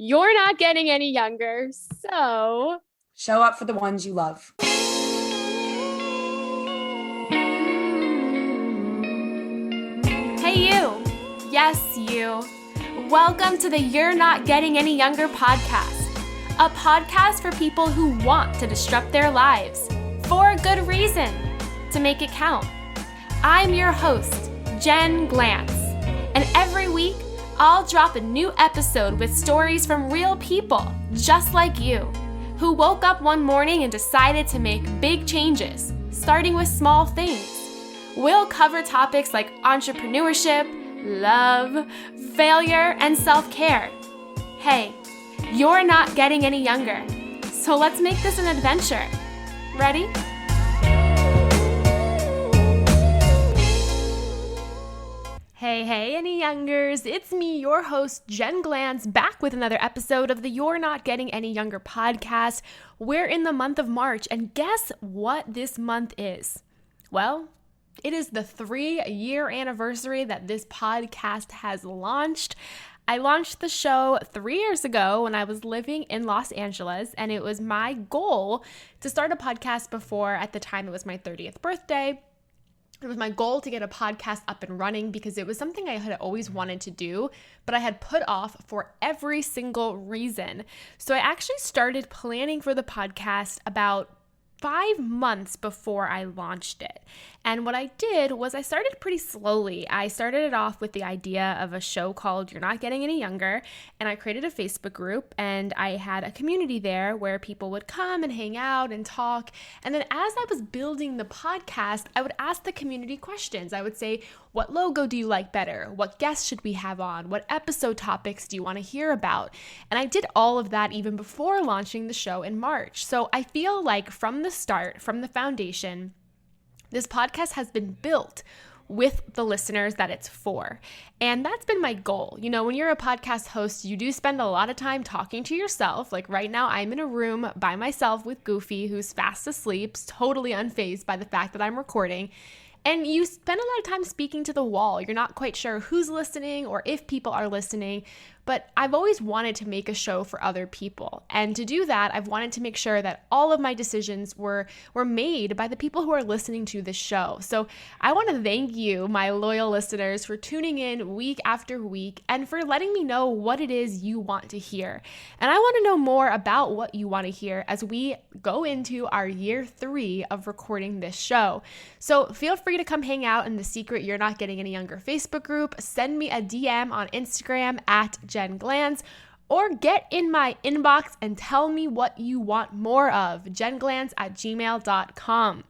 You're not getting any younger, so show up for the ones you love. Hey you! Yes, you! Welcome to the You're Not Getting Any Younger podcast, a podcast for people who want to disrupt their lives for a good reason, to make it count. I'm your host, Jen Glantz, and every week I'll drop a new episode with stories from real people just like you, who woke up one morning and decided to make big changes, starting with small things. We'll cover topics like entrepreneurship, love, failure, and self-care. Hey, you're not getting any younger, so let's make this an adventure. Ready? Hey, any youngers, it's me, your host, Jen Glantz, back with another episode of the You're Not Getting Any Younger podcast. We're in the month of March, and guess what this month is? Well, it is the 3-year anniversary that this podcast has launched. I launched the show 3 years ago when I was living in Los Angeles, and it was my goal to start a podcast before, at the time, it was my 30th birthday. It was my goal to get a podcast up and running because it was something I had always wanted to do, but I had put off for every single reason. So I actually started planning for the podcast about 5 months before I launched it. And what I did was I started pretty slowly. I started it off with the idea of a show called You're Not Getting Any Younger, and I created a Facebook group, and I had a community there where people would come and hang out and talk. And then as I was building the podcast, I would ask the community questions. I would say, what logo do you like better? What guests should we have on? What episode topics do you want to hear about? And I did all of that even before launching the show in March. So I feel like from the start, from the foundation, this podcast has been built with the listeners that it's for. And that's been my goal. You know, when you're a podcast host, you do spend a lot of time talking to yourself. Like right now, I'm in a room by myself with Goofy, who's fast asleep, totally unfazed by the fact that I'm recording. And you spend a lot of time speaking to the wall. You're not quite sure who's listening or if people are listening, but I've always wanted to make a show for other people. And to do that, I've wanted to make sure that all of my decisions were made by the people who are listening to this show. So I want to thank you, my loyal listeners, for tuning in week after week and for letting me know what it is you want to hear. And I want to know more about what you want to hear as we go into our year 3 of recording this show. So feel free to come hang out in the secret You're Not Getting Any Younger Facebook group. Send me a DM on Instagram at Jen Glantz, or get in my inbox and tell me what you want more of, jenglantz@gmail.com.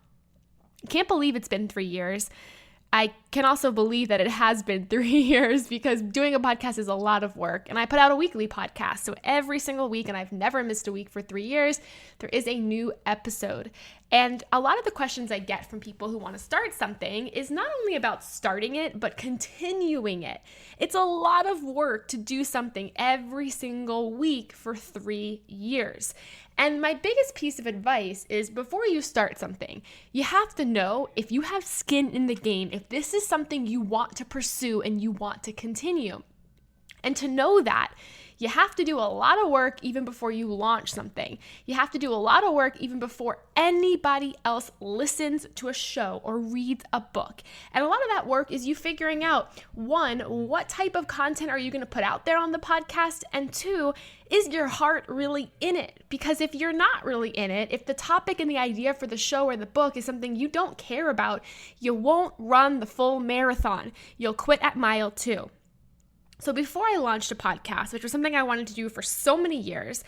Can't believe it's been 3 years. I can also believe that it has been 3 years because doing a podcast is a lot of work, and I put out a weekly podcast. So every single week, and I've never missed a week for 3 years, there is a new episode. And a lot of the questions I get from people who want to start something is not only about starting it, but continuing it. It's a lot of work to do something every single week for 3 years. And my biggest piece of advice is before you start something, you have to know if you have skin in the game, if this is something you want to pursue and you want to continue. And to know that, you have to do a lot of work even before you launch something. You have to do a lot of work even before anybody else listens to a show or reads a book. And a lot of that work is you figuring out, 1, what type of content are you going to put out there on the podcast? And 2, is your heart really in it? Because if you're not really in it, if the topic and the idea for the show or the book is something you don't care about, you won't run the full marathon. You'll quit at mile 2. So before I launched a podcast, which was something I wanted to do for so many years,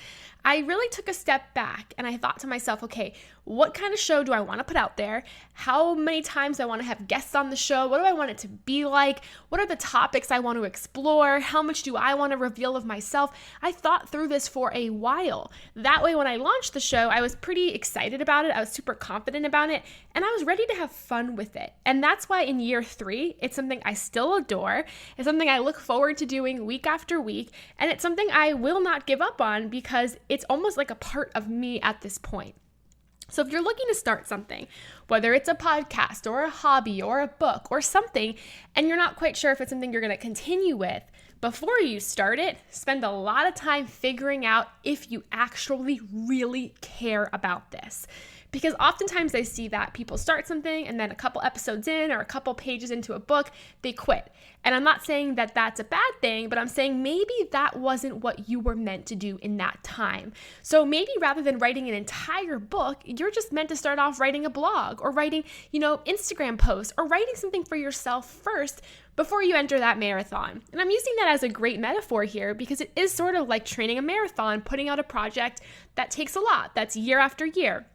I really took a step back and I thought to myself, okay, what kind of show do I want to put out there? How many times do I want to have guests on the show? What do I want it to be like? What are the topics I want to explore? How much do I want to reveal of myself? I thought through this for a while. That way, when I launched the show, I was pretty excited about it. I was super confident about it, and I was ready to have fun with it. And that's why in year 3, it's something I still adore. It's something I look forward to doing week after week, and it's something I will not give up on because it's almost like a part of me at this point. So if you're looking to start something, whether it's a podcast or a hobby or a book or something, and you're not quite sure if it's something you're going to continue with, before you start it, spend a lot of time figuring out if you actually really care about this. Because oftentimes I see that people start something and then a couple episodes in or a couple pages into a book, they quit. And I'm not saying that that's a bad thing, but I'm saying maybe that wasn't what you were meant to do in that time. So maybe rather than writing an entire book, you're just meant to start off writing a blog or writing, Instagram posts or writing something for yourself first before you enter that marathon. And I'm using that as a great metaphor here because it is sort of like training a marathon, putting out a project that takes a lot, that's year after year.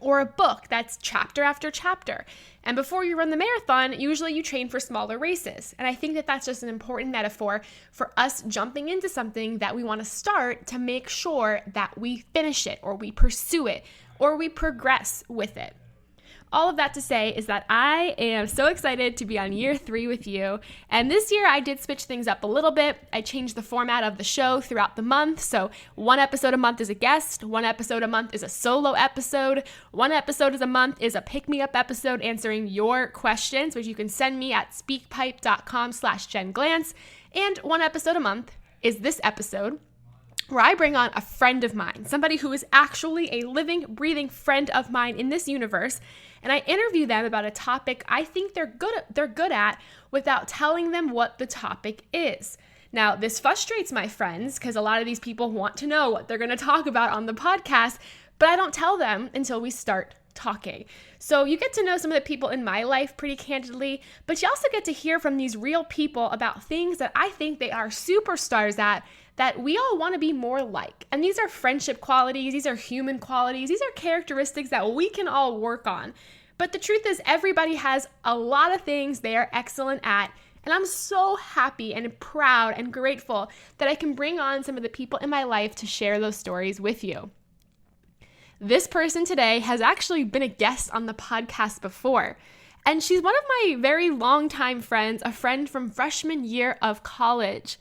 Or a book that's chapter after chapter. And before you run the marathon, usually you train for smaller races. And I think that that's just an important metaphor for us jumping into something that we want to start to make sure that we finish it or we pursue it or we progress with it. All of that to say is that I am so excited to be on year 3 with you. And this year I did switch things up a little bit. I changed the format of the show throughout the month. So 1 episode a month is a guest, 1 episode a month is a solo episode, 1 episode a month is a pick-me-up episode answering your questions, which you can send me at speakpipe.com/JenGlantz. And 1 episode a month is this episode, where I bring on a friend of mine, somebody who is actually a living, breathing friend of mine in this universe, and I interview them about a topic I think they're good at without telling them what the topic is. Now, this frustrates my friends because a lot of these people want to know what they're going to talk about on the podcast, but I don't tell them until we start talking. So you get to know some of the people in my life pretty candidly, but you also get to hear from these real people about things that I think they are superstars at that we all want to be more like. And these are friendship qualities, these are human qualities, these are characteristics that we can all work on. But the truth is everybody has a lot of things they are excellent at. And I'm so happy and proud and grateful that I can bring on some of the people in my life to share those stories with you. This person today has actually been a guest on the podcast before. And she's one of my very longtime friends, a friend from freshman year of college.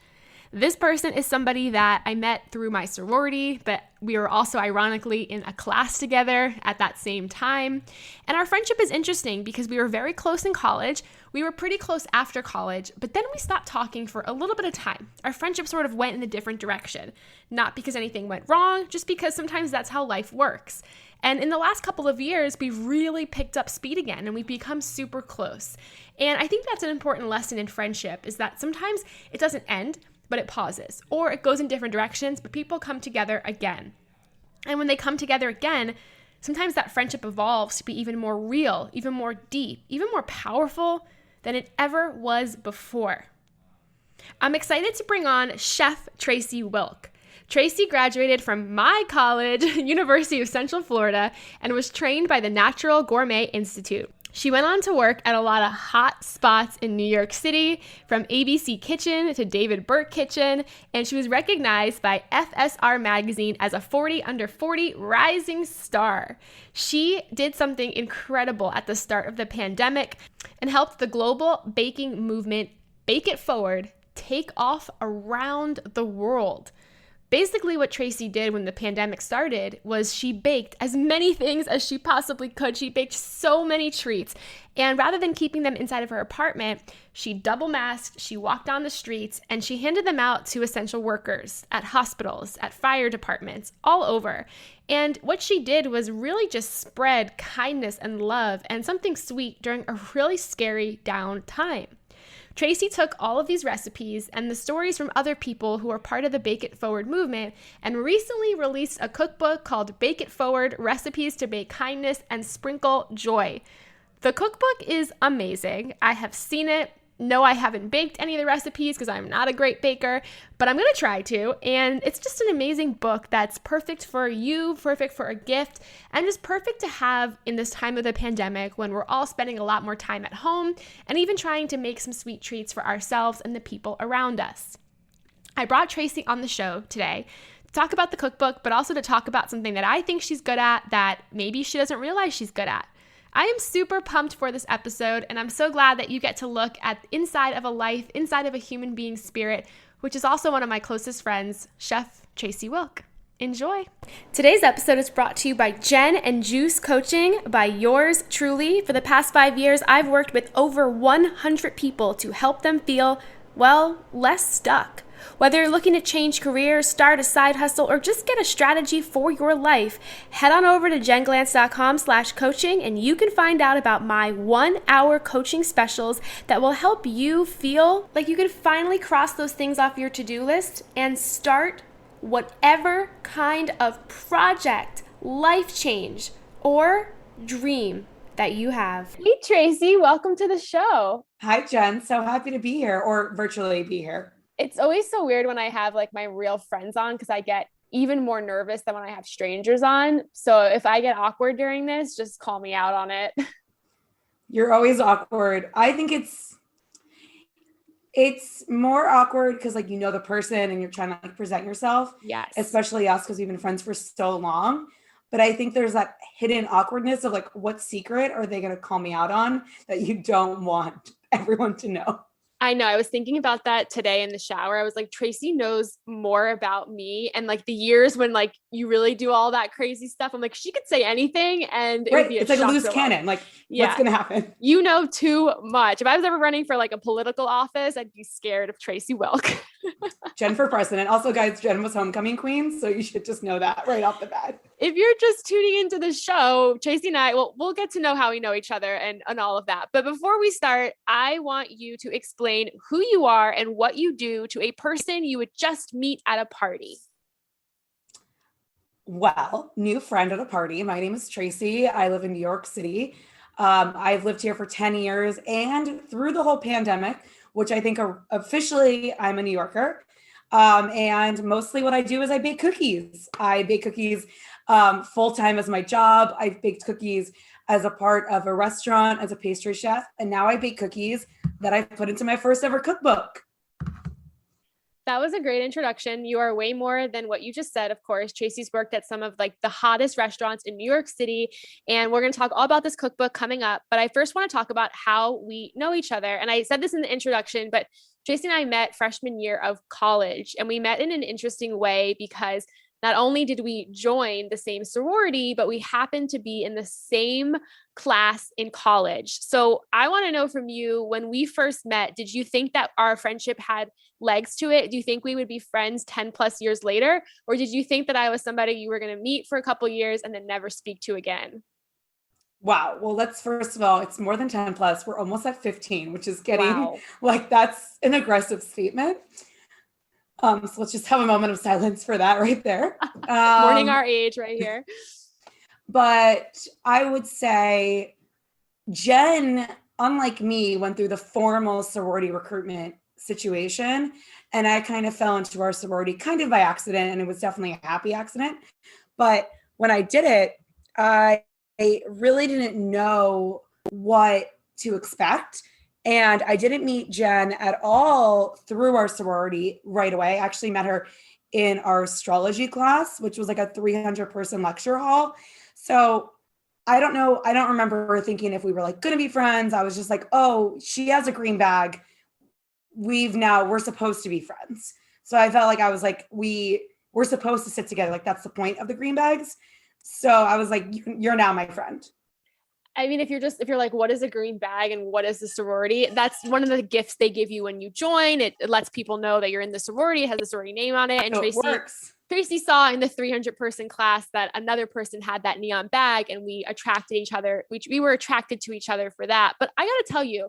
This person is somebody that I met through my sorority, but we were also ironically in a class together at that same time. And our friendship is interesting because we were very close in college. We were pretty close after college, but then we stopped talking for a little bit of time. Our friendship sort of went in a different direction. Not because anything went wrong, just because sometimes that's how life works. And in the last couple of years, we've really picked up speed again and we've become super close. And I think that's an important lesson in friendship is that sometimes it doesn't end, but it pauses, or it goes in different directions, but people come together again. And when they come together again, sometimes that friendship evolves to be even more real, even more deep, even more powerful than it ever was before. I'm excited to bring on Chef Tracy Wilk. Tracy graduated from my college, University of Central Florida, and was trained by the Natural Gourmet Institute. She went on to work at a lot of hot spots in New York City, from ABC Kitchen to David Burke Kitchen, and she was recognized by FSR Magazine as a 40 under 40 rising star. She did something incredible at the start of the pandemic and helped the global baking movement, Bake It Forward, take off around the world. Basically, what Tracy did when the pandemic started was she baked as many things as she possibly could. She baked so many treats. And rather than keeping them inside of her apartment, she double masked, she walked down the streets, and she handed them out to essential workers at hospitals, at fire departments, all over. And what she did was really just spread kindness and love and something sweet during a really scary down time. Tracy took all of these recipes and the stories from other people who are part of the Bake It Forward movement and recently released a cookbook called Bake It Forward: Recipes to Bake Kindness and Sprinkle Joy. The cookbook is amazing. I have seen it. No, I haven't baked any of the recipes because I'm not a great baker, but I'm going to try to. And it's just an amazing book that's perfect for you, perfect for a gift, and just perfect to have in this time of the pandemic when we're all spending a lot more time at home and even trying to make some sweet treats for ourselves and the people around us. I brought Tracy on the show today to talk about the cookbook, but also to talk about something that I think she's good at that maybe she doesn't realize she's good at. I am super pumped for this episode, and I'm so glad that you get to look at the inside of a life, inside of a human being's spirit, which is also one of my closest friends, Chef Tracy Wilk. Enjoy. Today's episode is brought to you by Jen and Juice Coaching by yours truly. For the past 5 years, I've worked with over 100 people to help them feel well, less stuck. Whether you're looking to change careers, start a side hustle, or just get a strategy for your life, head on over to jenglance.com/coaching and you can find out about my 1-hour coaching specials that will help you feel like you can finally cross those things off your to-do list and start whatever kind of project, life change, or dream that you have. Hey, Tracy, welcome to the show. Hi, Jen. So happy to be here or virtually be here. It's always so weird when I have like my real friends on because I get even more nervous than when I have strangers on. So if I get awkward during this, just call me out on it. You're always awkward. I think it's more awkward because like you know the person and you're trying to like present yourself. Yes. Especially us because we've been friends for so long. But I think there's that hidden awkwardness of like, what secret are they going to call me out on that you don't want everyone to know? I know. I was thinking about that today in the shower. I was like, Tracy knows more about me and like the years when like you really do all that crazy stuff. I'm like, she could say anything and it would be It's like a loose shock to cannon. Like, Yeah. what's going to happen? You know too much. If I was ever running for like a political office, I'd be scared of Tracy Wilk. Jen for president. Also, guys, Jen was homecoming queen, so you should just know that right off the bat. If you're just tuning into the show, Tracy and I, we'll get to know how we know each other and all of that. But before we start, I want you to explain who you are and what you do to a person you would just meet at a party. Well, new friend at a party. My name is Tracy. I live in New York City. I've lived here for 10 years and through the whole pandemic, which I think officially I'm a New Yorker. And mostly what I do is I bake cookies. I bake cookies full-time as my job. I've baked cookies as a part of a restaurant, as a pastry chef. And now I bake cookies that I put into my first ever cookbook. That was a great introduction. You are way more than what you just said. Of course, Tracy's worked at some of like the hottest restaurants in New York City. And we're going to talk all about this cookbook coming up. But I first want to talk about how we know each other. And I said this in the introduction, but Tracy and I met freshman year of college. And we met in an interesting way because not only did we join the same sorority, but we happened to be in the same class in college. So I want to know from you, when we first met, did you think that our friendship had legs to it? Do you think we would be friends 10 plus years later? Or did you think that I was somebody you were going to meet for a couple years and then never speak to again? Wow. Well, first of all, it's more than 10 plus. We're almost at 15, which is getting like, that's an aggressive statement. So let's just have a moment of silence for that right there. Mourning our age right here. But I would say Jen, unlike me, went through the formal sorority recruitment situation. And I kind of fell into our sorority kind of by accident. And it was definitely a happy accident. But when I did it, I really didn't know what to expect. And I didn't meet Jen at all through our sorority right away. I actually met her in our astrology class, which was like a 300-person lecture hall. So I don't know. I don't remember thinking if we were like going to be friends. I was just like, oh, she has a green bag. We're supposed to be friends. So I felt like I was like, we're supposed to sit together. Like that's the point of the green bags. So I was like, you're now my friend. I mean, if you're like, what is a green bag and what is the sorority? That's one of the gifts they give you when you join. It lets people know that you're in the sorority. It has a sorority name on it. And So Tracy, it works. Tracy saw in the 300-person class that another person had that neon bag and we attracted each other. We were attracted to each other for that. But I got to tell you,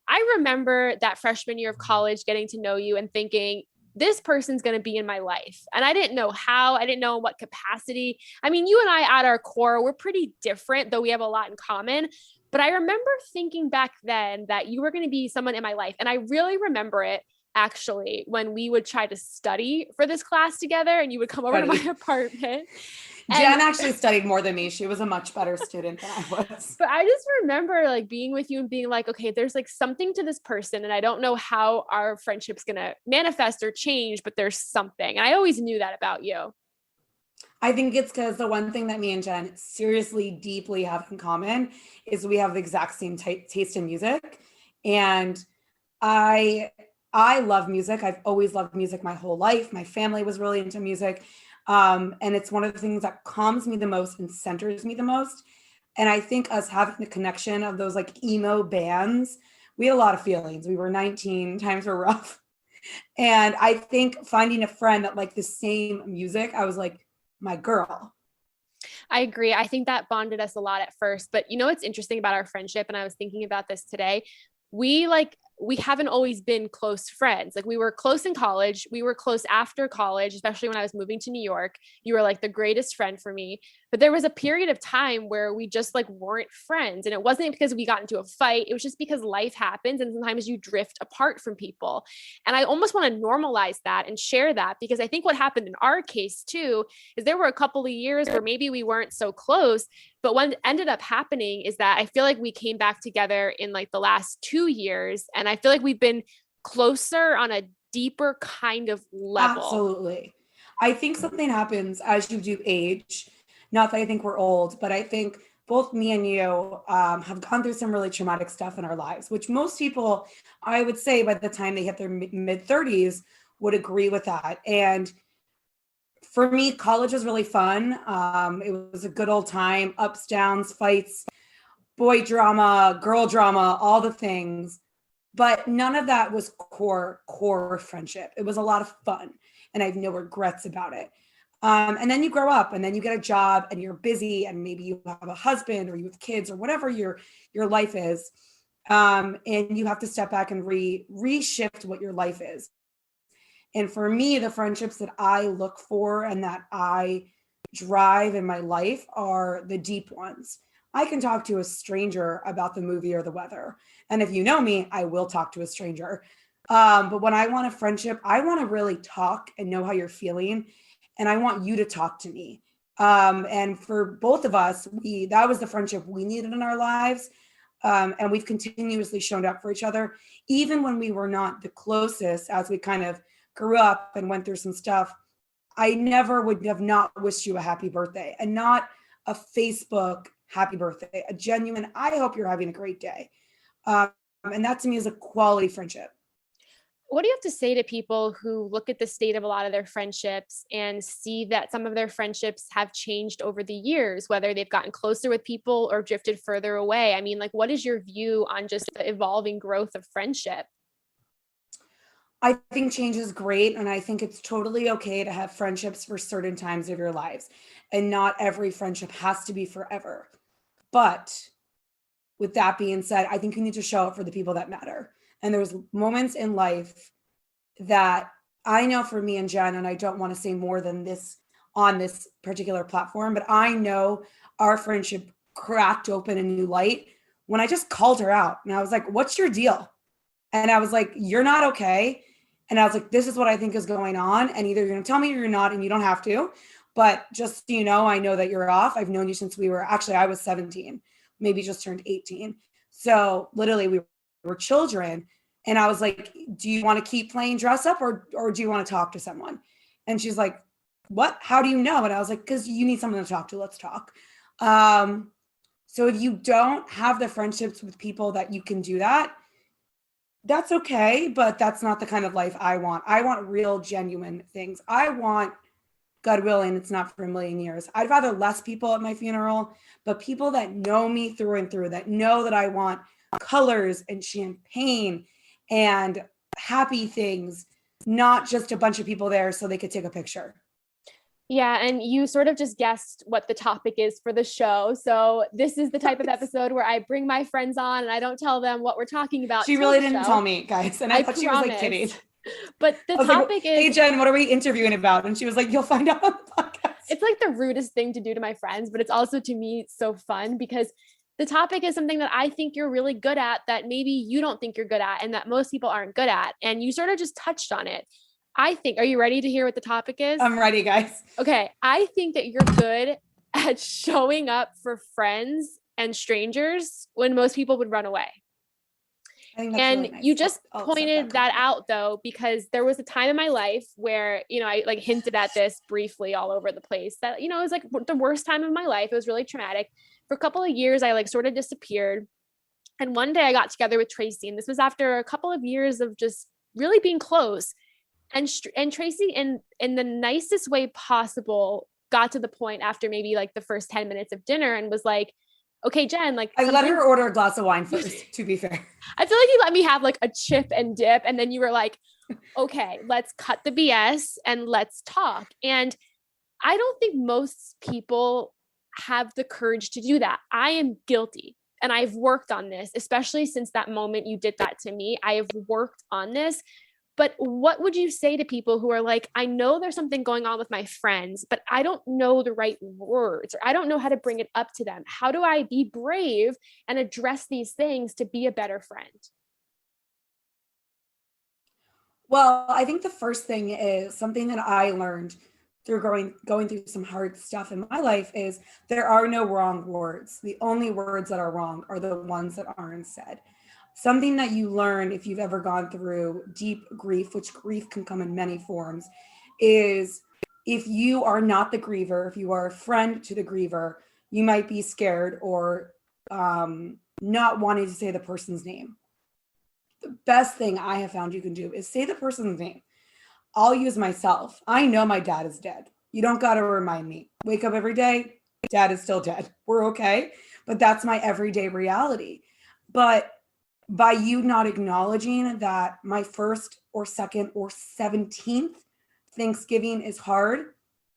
I remember that freshman year of college getting to know you and thinking, this person's going to be in my life. And I didn't know how, I didn't know in what capacity. I mean, you and I at our core, we're pretty different, though we have a lot in common. But I remember thinking back then that you were going to be someone in my life. And I really remember it actually when we would try to study for this class together and you would come over to my apartment. Jen actually studied more than me. She was a much better student than I was. But I just remember like being with you and being like, okay, there's like something to this person. And I don't know how our friendship's going to manifest or change, but there's something. And I always knew that about you. I think it's because the one thing that me and Jen seriously, deeply have in common is we have the exact same taste in music. And I love music. I've always loved music my whole life. My family was really into music. And it's one of the things that calms me the most and centers me the most. And I think us having the connection of those like emo bands, we had a lot of feelings. We were 19, times were rough. And I think finding a friend that liked the same music, I was like, my girl. I agree. I think that bonded us a lot at first, but you know what's interesting about our friendship, and I was thinking about this today, we haven't always been close friends. Like we were close in college, we were close after college, especially when I was moving to New York. You were like the greatest friend for me. But there was a period of time where we just like weren't friends. And it wasn't because we got into a fight. It was just because life happens and sometimes you drift apart from people. And I almost want to normalize that and share that, because I think what happened in our case too is there were a couple of years where maybe we weren't so close. But what ended up happening is that I feel like we came back together in like the last 2 years. And I feel like we've been closer on a deeper kind of level. Absolutely. I think something happens as you do age. Not that I think we're old, but I think both me and you have gone through some really traumatic stuff in our lives, which most people, I would say by the time they hit their mid 30s would agree with that. And for me, college was really fun. It was a good old time, ups, downs, fights, boy drama, girl drama, all the things. But none of that was core friendship. It was a lot of fun and I have no regrets about it. And then you grow up and then you get a job and you're busy and maybe you have a husband or you have kids or whatever your life is. And you have to step back and reshift what your life is. And for me, the friendships that I look for and that I drive in my life are the deep ones. I can talk to a stranger about the movie or the weather. And if you know me, I will talk to a stranger. But when I want a friendship, I want to really talk and know how you're feeling. And I want you to talk to me. And for both of us, that was the friendship we needed in our lives. And we've continuously shown up for each other, even when we were not the closest, as we kind of grew up and went through some stuff. I never would have not wished you a happy birthday, and not a Facebook happy birthday, a genuine, I hope you're having a great day. And that to me is a quality friendship. What do you have to say to people who look at the state of a lot of their friendships and see that some of their friendships have changed over the years, whether they've gotten closer with people or drifted further away? I mean, like, what is your view on just the evolving growth of friendship? I think change is great. And I think it's totally okay to have friendships for certain times of your lives. And not every friendship has to be forever. But with that being said, I think you need to show up for the people that matter. And there's moments in life that I know for me and Jen, and I don't want to say more than this on this particular platform, but I know our friendship cracked open a new light when I just called her out. And I was like, what's your deal? And I was like, you're not okay. And I was like, this is what I think is going on. And either you're going to tell me or you're not, and you don't have to. But just so you know, I know that you're off. I've known you since I was 17, maybe just turned 18. So literally we were children. And I was like, do you want to keep playing dress up or do you want to talk to someone? And she's like, what? How do you know? And I was like, because you need someone to talk to. Let's talk. So if you don't have the friendships with people that you can do that, that's okay. But that's not the kind of life I want. I want real, genuine things. I want, God willing, it's not for a million years. I'd rather less people at my funeral, but people that know me through and through, that know that I want colors and champagne and happy things, not just a bunch of people there so they could take a picture. Yeah. And you sort of just guessed what the topic is for the show. So this is the type of episode where I bring my friends on and I don't tell them what we're talking about. She really didn't tell me, guys. And I thought she was like kidding. But the topic is, hey, Jen, what are we interviewing about? And she was like, you'll find out on the podcast. It's like the rudest thing to do to my friends, but it's also to me so fun because the topic is something that I think you're really good at that maybe you don't think you're good at and that most people aren't good at. And you sort of just touched on it. I think, are you ready to hear what the topic is? I'm ready, guys. Okay. I think that you're good at showing up for friends and strangers when most people would run away. I think that's and really nice. you just pointed that out though, because there was a time in my life where, I like hinted at this briefly all over the place that, it was like the worst time of my life. It was really traumatic. For a couple of years, I like sort of disappeared. And one day I got together with Tracy, and this was after a couple of years of just really being close. And Tracy, in the nicest way possible, got to the point after maybe like the first 10 minutes of dinner and was like, okay, Jen, like I let her order a glass of wine first, to be fair. I feel like you let me have like a chip and dip. And then you were like, okay, let's cut the BS and let's talk. And I don't think most people have the courage to do that. I am guilty. And I've worked on this, especially since that moment you did that to me. I have worked on this. But what would you say to people who are like, I know there's something going on with my friends, but I don't know the right words, or I don't know how to bring it up to them. How do I be brave and address these things to be a better friend? Well, I think the first thing is something that I learned through going through some hard stuff in my life is there are no wrong words. The only words that are wrong are the ones that aren't said. Something that you learn if you've ever gone through deep grief, which grief can come in many forms, is if you are not the griever, if you are a friend to the griever, you might be scared or not wanting to say the person's name. The best thing I have found you can do is say the person's name. I'll use myself. I know my dad is dead. You don't got to remind me. Wake up every day, dad is still dead. We're okay. But that's my everyday reality. But by you not acknowledging that my first or second or 17th Thanksgiving is hard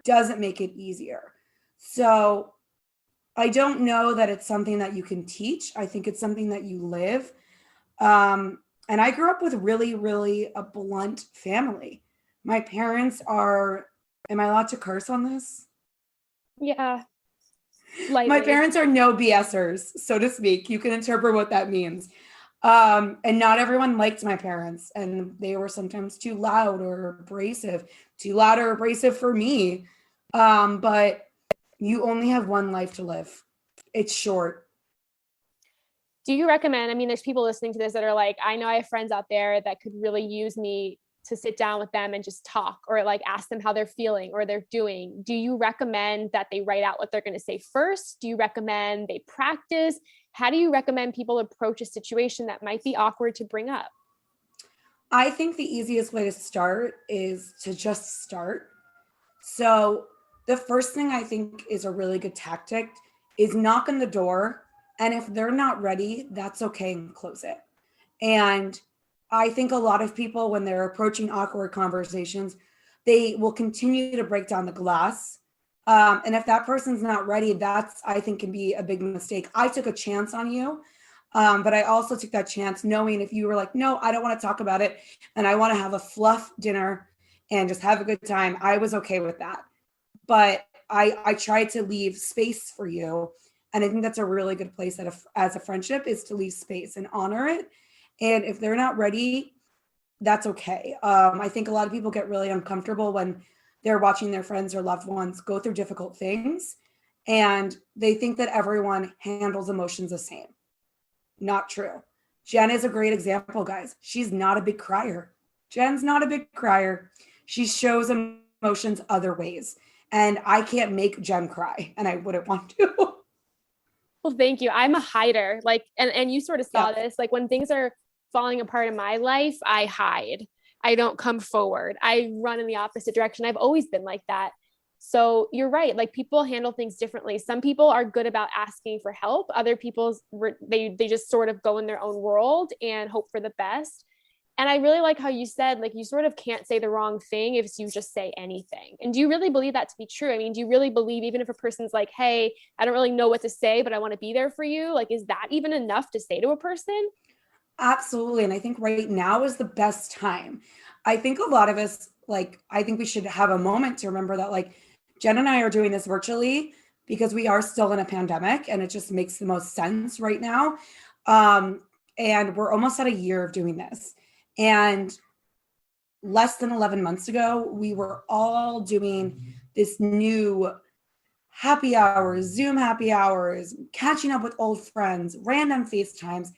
doesn't make it easier. So I don't know that it's something that you can teach. I think it's something that you live. And I grew up with really, really a blunt family. My parents are, am I allowed to curse on this? Yeah. Lightly. My parents are no BSers, so to speak. You can interpret what that means. And not everyone liked my parents, and they were sometimes too loud or abrasive, for me. But you only have one life to live. It's short. Do you recommend, I mean, there's people listening to this that are like, I know I have friends out there that could really use me to sit down with them and just talk, or like ask them how they're feeling or they're doing. Do you recommend that they write out what they're going to say first? Do you recommend they practice? How do you recommend people approach a situation that might be awkward to bring up? I think the easiest way to start is to just start. So the first thing I think is a really good tactic is knock on the door. And if they're not ready, that's okay, and close it. And I think a lot of people, when they're approaching awkward conversations, they will continue to break down the glass. And if that person's not ready, that's, I think, can be a big mistake. I took a chance on you, but I also took that chance knowing if you were like, no, I don't want to talk about it, and I want to have a fluff dinner and just have a good time, I was okay with that. But I tried to leave space for you. And I think that's a really good place as a friendship, is to leave space and honor it. And if they're not ready, that's okay. I think a lot of people get really uncomfortable when they're watching their friends or loved ones go through difficult things, and they think that everyone handles emotions the same. Not true. Jen is a great example, guys. She's not a big crier. Jen's not a big crier. She shows emotions other ways. And I can't make Jen cry, and I wouldn't want to. Well, thank you. I'm a hider. Like, and you sort of saw this, like when things are falling apart in my life, I hide. I don't come forward. I run in the opposite direction. I've always been like that. So you're right. Like, people handle things differently. Some people are good about asking for help. Other people, they just sort of go in their own world and hope for the best. And I really like how you said, like, you sort of can't say the wrong thing if you just say anything. And do you really believe that to be true? I mean, do you really believe, even if a person's like, hey, I don't really know what to say, but I want to be there for you, like, is that even enough to say to a person? Absolutely. And I think right now is the best time. I think a lot of us, like, I think we should have a moment to remember that, like, Jen and I are doing this virtually because we are still in a pandemic, and it just makes the most sense right now. And we're almost at a year of doing this. And less than 11 months ago, we were all doing this new happy hours, Zoom happy hours, catching up with old friends, random FaceTimes.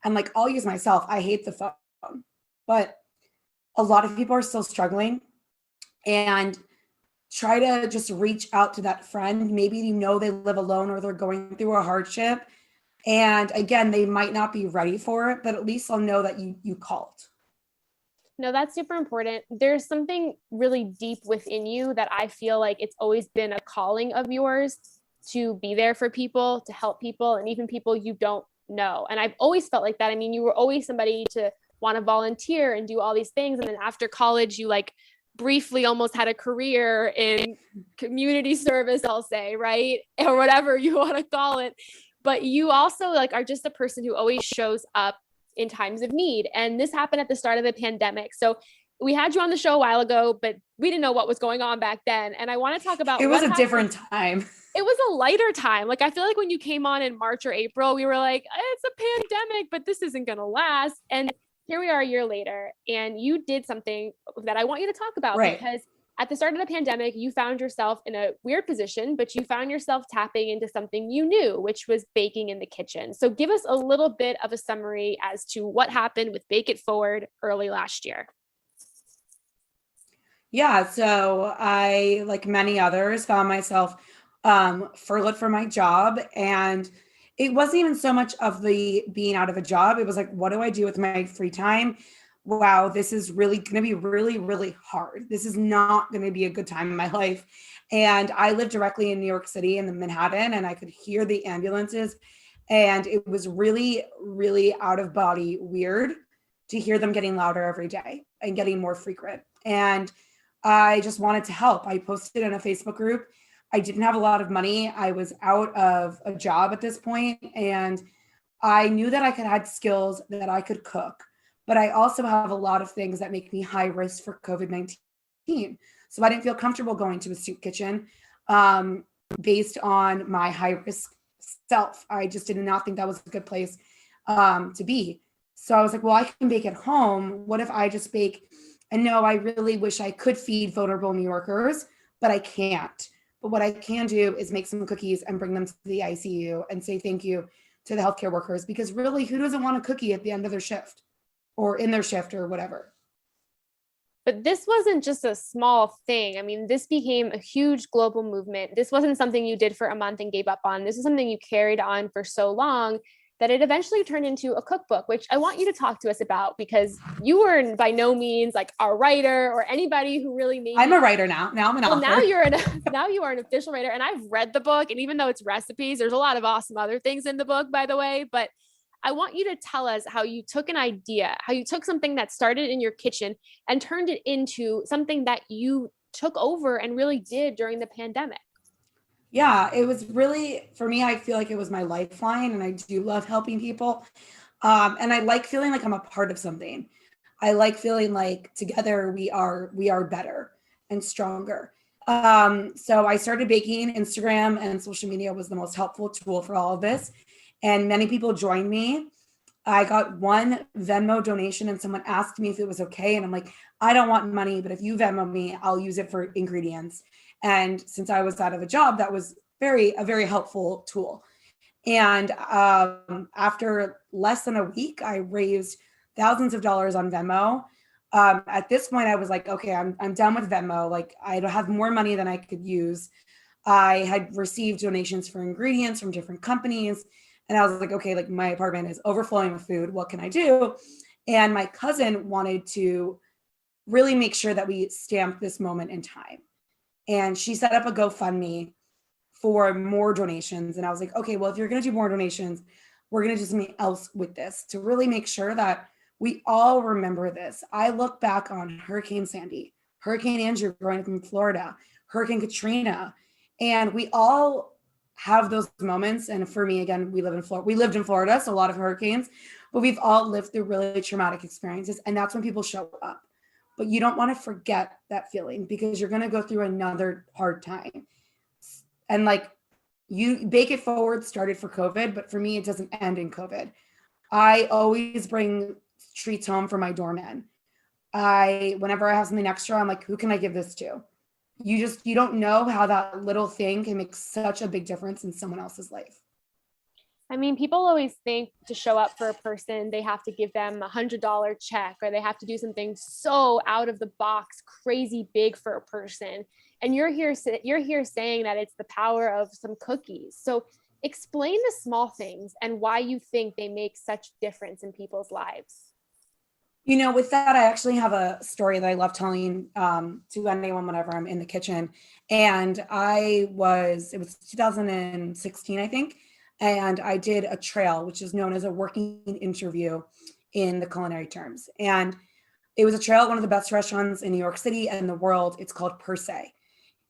And like, I'll use myself, I hate the phone, but a lot of people are still struggling. And try to just reach out to that friend. Maybe you know they live alone or they're going through a hardship. And again, they might not be ready for it, but at least they'll know that you called. No, that's super important. There's something really deep within you that I feel like it's always been a calling of yours to be there for people, to help people, and even people you don't know. And I've always felt like that. I mean, you were always somebody to want to volunteer and do all these things. And then after college, you like briefly almost had a career in community service, I'll say, right? Or whatever you want to call it. But you also like are just a person who always shows up in times of need. And this happened at the start of the pandemic. So we had you on the show a while ago, but we didn't know what was going on back then. And I want to talk about it was a different time. It was a lighter time. Like, I feel like when you came on in March or April, we were like, it's a pandemic, but this isn't going to last. And here we are a year later, and you did something that I want you to talk about, right? Because at the start of the pandemic, you found yourself in a weird position, but you found yourself tapping into something you knew, which was baking in the kitchen. So give us a little bit of a summary as to what happened with Bake It Forward early last year. Yeah, so I, like many others, found myself furloughed from my job. And it wasn't even so much of the being out of a job. It was like, what do I do with my free time? Wow, this is really going to be really, really hard. This is not going to be a good time in my life. And I live directly in New York City in the Manhattan, and I could hear the ambulances. And it was really, really out of body weird to hear them getting louder every day and getting more frequent. And I just wanted to help. I posted in a Facebook group. I didn't have a lot of money. I was out of a job at this point, and I knew that I could add skills, that I could cook, but I also have a lot of things that make me high risk for COVID-19. So I didn't feel comfortable going to a soup kitchen based on my high risk self. I just did not think that was a good place to be. So I was like, well, I can bake at home. What if I just bake? And no, I really wish I could feed vulnerable New Yorkers, but I can't. But what I can do is make some cookies and bring them to the ICU and say thank you to the healthcare workers, because really, who doesn't want a cookie at the end of their shift or in their shift or whatever? But this wasn't just a small thing. I mean, this became a huge global movement. This wasn't something you did for a month and gave up on. This is something you carried on for so long that it eventually turned into a cookbook, which I want you to talk to us about, because you were by no means like a writer or anybody who really made. I'm a writer now. Now I'm an author. Now you are an official writer, and I've read the book. And even though it's recipes, there's a lot of awesome other things in the book, by the way. But I want you to tell us how you took an idea, how you took something that started in your kitchen and turned it into something that you took over and really did during the pandemic. Yeah, it was really, for me, I feel like it was my lifeline, and I do love helping people. And I like feeling like I'm a part of something. I like feeling like together we are better and stronger. So I started baking. Instagram and social media was the most helpful tool for all of this. And many people joined me. I got one Venmo donation, and someone asked me if it was okay. And I'm like, I don't want money, but if you Venmo me, I'll use it for ingredients. And since I was out of a job, that was a very helpful tool. And after less than a week, I raised thousands of dollars on Venmo. At this point, I was like, okay, I'm done with Venmo. Like, I don't have more money than I could use. I had received donations for ingredients from different companies. And I was like, okay, like my apartment is overflowing with food. What can I do? And my cousin wanted to really make sure that we stamped this moment in time. And she set up a GoFundMe for more donations. And I was like, okay, well, if you're going to do more donations, we're going to do something else with this to really make sure that we all remember this. I look back on Hurricane Sandy, Hurricane Andrew growing up in Florida, Hurricane Katrina, and we all have those moments. And for me, again, we lived in Florida, so a lot of hurricanes, but we've all lived through really traumatic experiences. And that's when people show up. But you don't want to forget that feeling, because you're going to go through another hard time. And like, you Bake It Forward started for COVID, but for me, it doesn't end in COVID. I always bring treats home for my doorman. Whenever I have something extra, I'm like, who can I give this to? You don't know how that little thing can make such a big difference in someone else's life. I mean, people always think to show up for a person, they have to give them $100 check, or they have to do something so out of the box, crazy big for a person. And you're here saying that it's the power of some cookies. So explain the small things and why you think they make such difference in people's lives. You know, with that, I actually have a story that I love telling to anyone whenever I'm in the kitchen. And it was 2016, I think. And I did a trail, which is known as a working interview in the culinary terms. And it was a trail at one of the best restaurants in New York City and the world. It's called Per Se.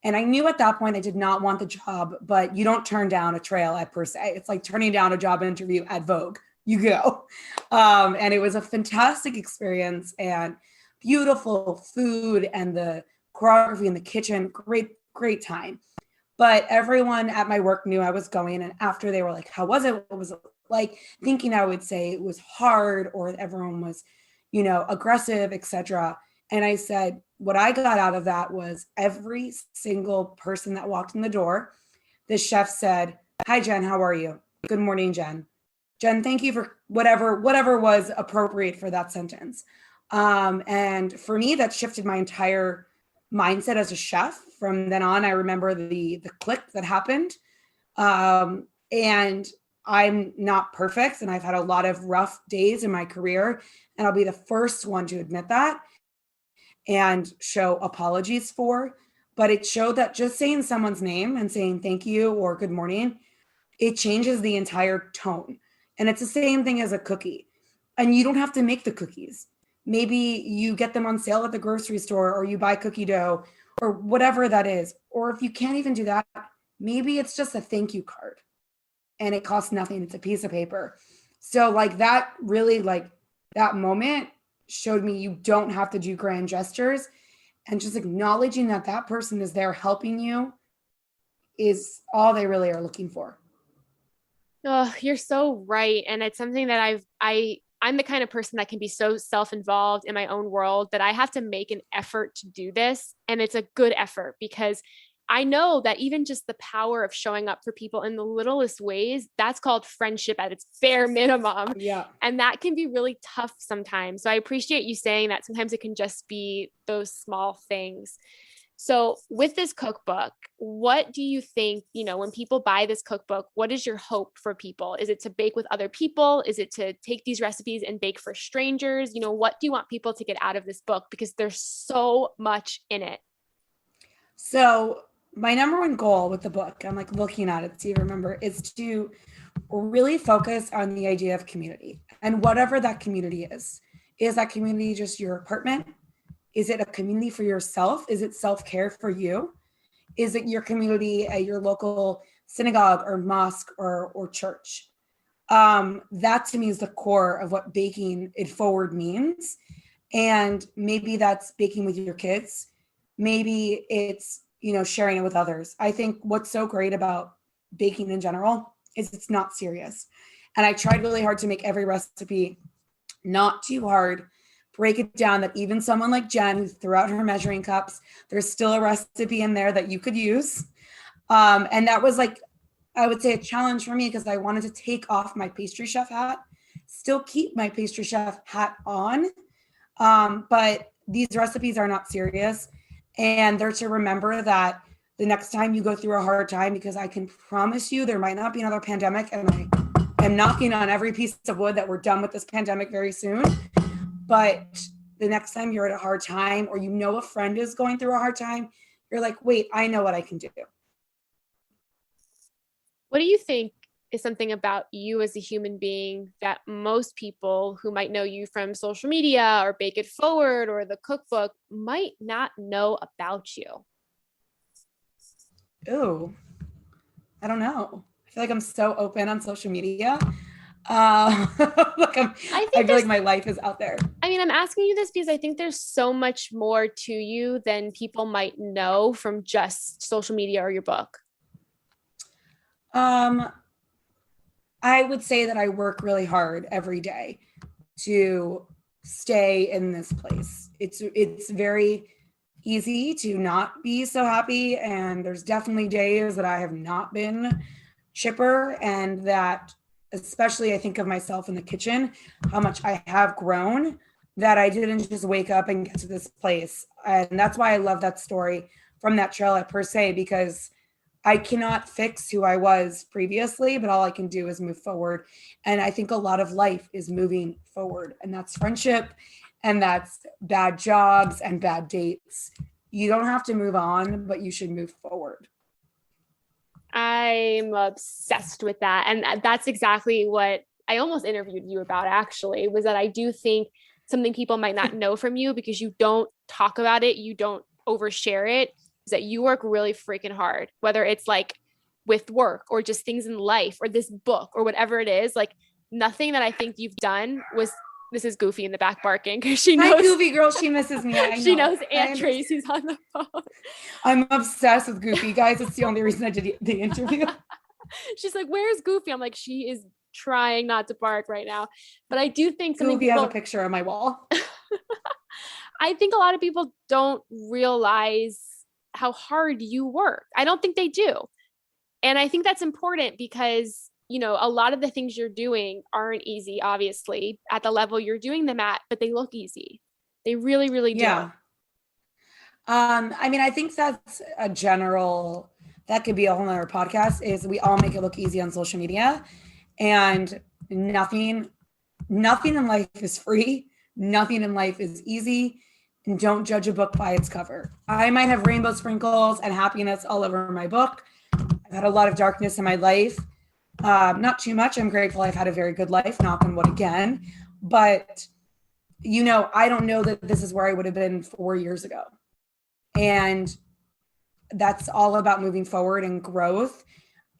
And I knew at that point I did not want the job, but you don't turn down a trail at Per Se. It's like turning down a job interview at Vogue. You go. And it was a fantastic experience and beautiful food and the choreography in the kitchen. Great time. But everyone at my work knew I was going. And after they were like, how was it? What was it like? Thinking I would say it was hard or everyone was, aggressive, etc. And I said, what I got out of that was every single person that walked in the door, the chef said, hi, Jen, how are you? Good morning, Jen. Jen, thank you for whatever was appropriate for that sentence. And for me, that shifted my entire mindset as a chef. From then on, I remember the click that happened. And I'm not perfect. And I've had a lot of rough days in my career. And I'll be the first one to admit that and show apologies for. But it showed that just saying someone's name and saying thank you or good morning, it changes the entire tone. And it's the same thing as a cookie. And you don't have to make the cookies. Maybe you get them on sale at the grocery store or you buy cookie dough or whatever that is. Or if you can't even do that, maybe it's just a thank you card and it costs nothing. It's a piece of paper. So that really that moment showed me you don't have to do grand gestures, and just acknowledging that that person is there helping you is all they really are looking for. Oh, you're so right. And it's something that I'm the kind of person that can be so self-involved in my own world that I have to make an effort to do this. And it's a good effort because I know that even just the power of showing up for people in the littlest ways, that's called friendship at its bare minimum. Yeah. And that can be really tough sometimes. So I appreciate you saying that sometimes it can just be those small things. So with this cookbook, what do you think, when people buy this cookbook, what is your hope for people? Is it to bake with other people? Is it to take these recipes and bake for strangers? What do you want people to get out of this book? Because there's so much in it. So my number one goal with the book, I'm looking at it, see if you remember, is to really focus on the idea of community and whatever that community is. Is that community just your apartment? Is it a community for yourself? Is it self-care for you? Is it your community at your local synagogue or mosque or church? That to me is the core of what baking it forward means. And maybe that's baking with your kids. Maybe it's, sharing it with others. I think what's so great about baking in general is it's not serious. And I tried really hard to make every recipe not too hard, break it down that even someone like Jen, who threw out her measuring cups, there's still a recipe in there that you could use. And that was I would say a challenge for me because I wanted to take off my pastry chef hat, still keep my pastry chef hat on. But these recipes are not serious. And they're to remember that the next time you go through a hard time, because I can promise you there might not be another pandemic, and I am knocking on every piece of wood that we're done with this pandemic very soon. But the next time you're at a hard time or a friend is going through a hard time, you're like, wait, I know what I can do. What do you think is something about you as a human being that most people who might know you from social media or Bake It Forward or the cookbook might not know about you? Oh, I don't know. I feel like I'm so open on social media. I feel like my life is out there. I'm asking you this because I think there's so much more to you than people might know from just social media or your book. I would say that I work really hard every day to stay in this place. It's very easy to not be so happy. And there's definitely days that I have not been chipper, and that especially I think of myself in the kitchen, how much I have grown, that I didn't just wake up and get to this place. And that's why I love that story from that trail at Per Se, because I cannot fix who I was previously, but all I can do is move forward. And I think a lot of life is moving forward, and that's friendship, and that's bad jobs and bad dates. You don't have to move on, but you should move forward. I'm obsessed with that. And that's exactly what I almost interviewed you about actually, was that I do think something people might not know from you because you don't talk about it, you don't overshare it, is that you work really freaking hard, whether it's like with work or just things in life or this book or whatever it is. Like nothing that I think you've done was, this is Goofy in the back barking because she knows. Hi, Goofy girl. She misses me. I know. She knows Aunt Tracy's on the phone. I'm obsessed with Goofy, guys. It's the only reason I did the interview. She's like, where's Goofy? I'm like, she is trying not to bark right now. But I do think something Goofy has a picture on my wall. I think a lot of people don't realize how hard you work. I don't think they do. And I think that's important because, you know, a lot of the things you're doing aren't easy, obviously, at the level you're doing them at, but they look easy. They really, really do. Yeah. I mean, I think that's a general, that could be a whole other podcast, is we all make it look easy on social media, and nothing in life is free. Nothing in life is easy. And don't judge a book by its cover. I might have rainbow sprinkles and happiness all over my book. I've had a lot of darkness in my life. Not too much. I'm grateful I've had a very good life, knock on wood again. But, you know, I don't know that this is where I would have been 4 years ago. And that's all about moving forward and growth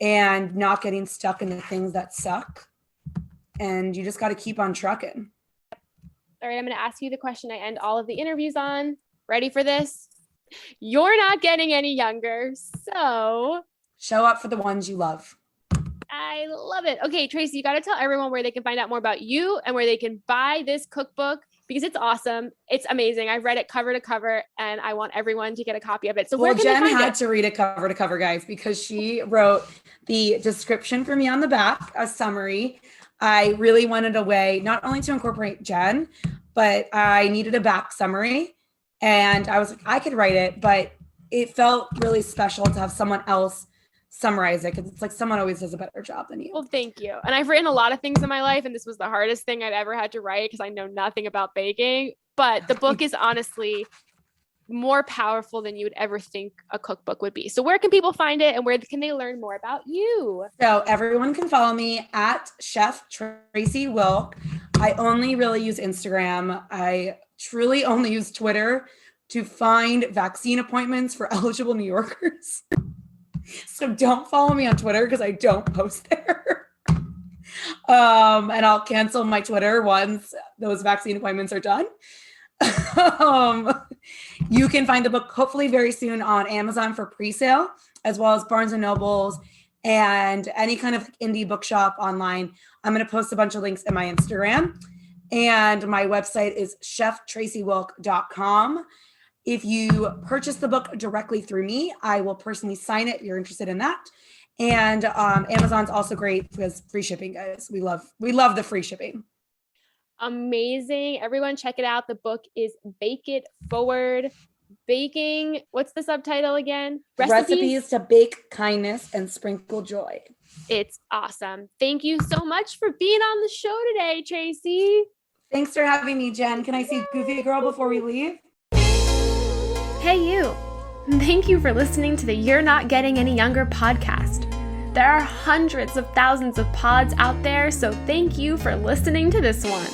and not getting stuck in the things that suck. And you just got to keep on trucking. All right, I'm going to ask you the question I end all of the interviews on. Ready for this? You're not getting any younger, so show up for the ones you love. I love it. Okay, Tracy, you got to tell everyone where they can find out more about you and where they can buy this cookbook because it's awesome. It's amazing. I've read it cover to cover and I want everyone to get a copy of it. So where can Jen they find had to read it cover to cover, guys, because she wrote the description for me on the back, a summary. I really wanted a way not only to incorporate Jen, but I needed a back summary. And I was like, I could write it, but it felt really special to have someone else summarize it because it's like someone always does a better job than you. Well, thank you. And I've written a lot of things in my life, and this was the hardest thing I've ever had to write because I know nothing about baking. But the book is honestly more powerful than you would ever think a cookbook would be. So where can people find it and where can they learn more about you? So everyone can follow me at Chef Tracy Wilk. I only really use Instagram. I truly only use Twitter to find vaccine appointments for eligible New Yorkers. So don't follow me on Twitter because I don't post there. And I'll cancel my Twitter once those vaccine appointments are done. You can find the book hopefully very soon on Amazon for pre-sale, as well as Barnes and Nobles and any kind of indie bookshop online. I'm going to post a bunch of links in my Instagram, and my website is cheftracywilk.com. If you purchase the book directly through me, I will personally sign it if you're interested in that. And Amazon's also great because free shipping, guys. We love the free shipping. Amazing. Everyone check it out. The book is Bake It Forward. Baking, what's the subtitle again? Recipes to bake kindness and sprinkle joy. It's awesome. Thank you so much for being on the show today, Tracy. Thanks for having me, Jen. Can I see Goofy Girl before we leave? Hey, you. Thank you for listening to the You're Not Getting Any Younger podcast. There are hundreds of thousands of pods out there, so thank you for listening to this one.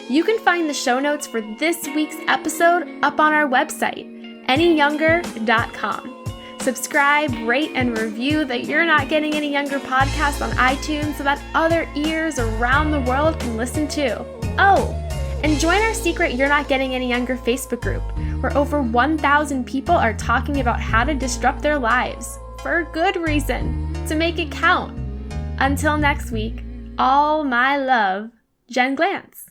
You can find the show notes for this week's episode up on our website, anyyounger.com. Subscribe, rate, and review the You're Not Getting Any Younger podcast on iTunes so that other ears around the world can listen too. Oh, and join our secret You're Not Getting Any Younger Facebook group, where over 1,000 people are talking about how to disrupt their lives, for a good reason, to make it count. Until next week, all my love, Jen Glantz.